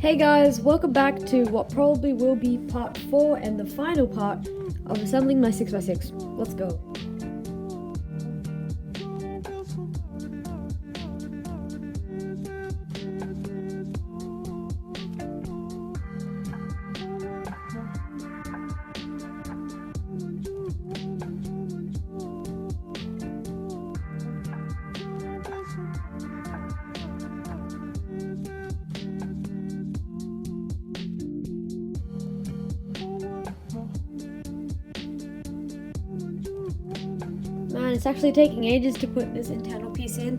Hey guys, welcome back to what probably will be part 4 and the final part of assembling my 6x6. Let's go. Man, it's actually taking ages to put this internal piece in.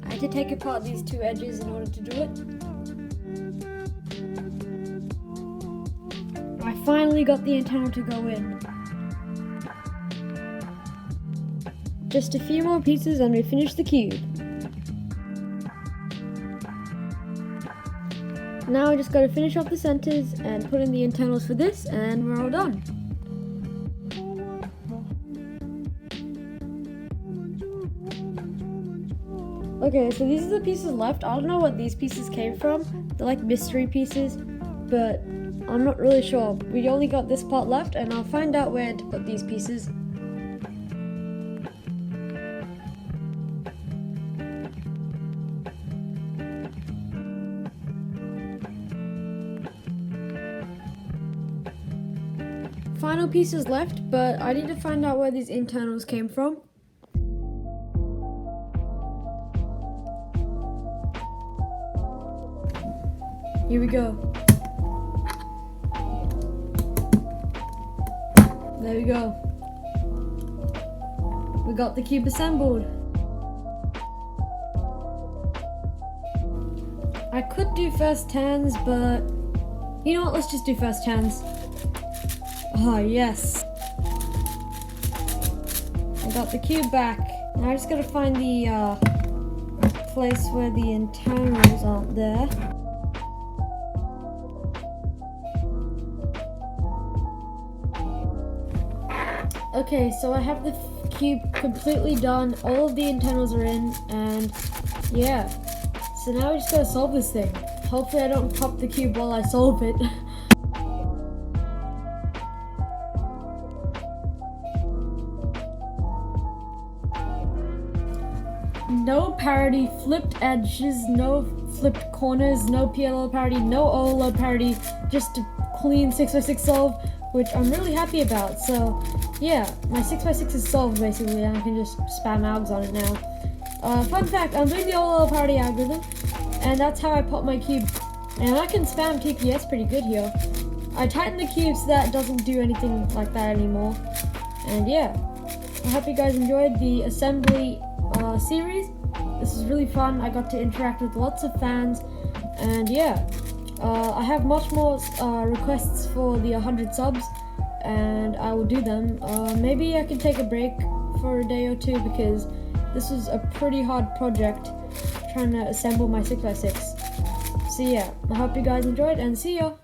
I had to take apart these two edges in order to do it. I finally got the internal to go in. Just a few more pieces and we finish the cube. Now I just got to finish off the centers and put in the internals for this and we're all done. Okay, so these are the pieces left. I don't know what these pieces came from. They're like mystery pieces, but I'm not really sure. We only got this part left and I'll find out where to put these pieces. Final pieces left, but I need to find out where these internals came from. Here we go. There we go. We got the cube assembled. I could do first hands, but you know what? Let's just do first hands. Oh, yes. I got the cube back. Now I just gotta find the place where the internals aren't there. Okay, so I have the cube completely done. All of the internals are in, and yeah. So now we just gotta solve this thing. Hopefully I don't pop the cube while I solve it. No parity, flipped edges, no flipped corners, no PLL parity, no OLO parity, just a clean 6x6 solve, which I'm really happy about. So yeah, my 6x6 is solved basically, and I can just spam algs on it now. Fun fact, I'm doing the OLO parity algorithm, and that's how I pop my cube. And I can spam TPS pretty good here. I tightened the cube so that it doesn't do anything like that anymore. And yeah, I hope you guys enjoyed the assembly series. This is really fun. I got to interact with lots of fans, and yeah, I have much more requests for the 100 subs, and I will do them. Maybe I can take a break for a day or two because this was a pretty hard project trying to assemble my 6x6. So yeah, I hope you guys enjoyed and see ya!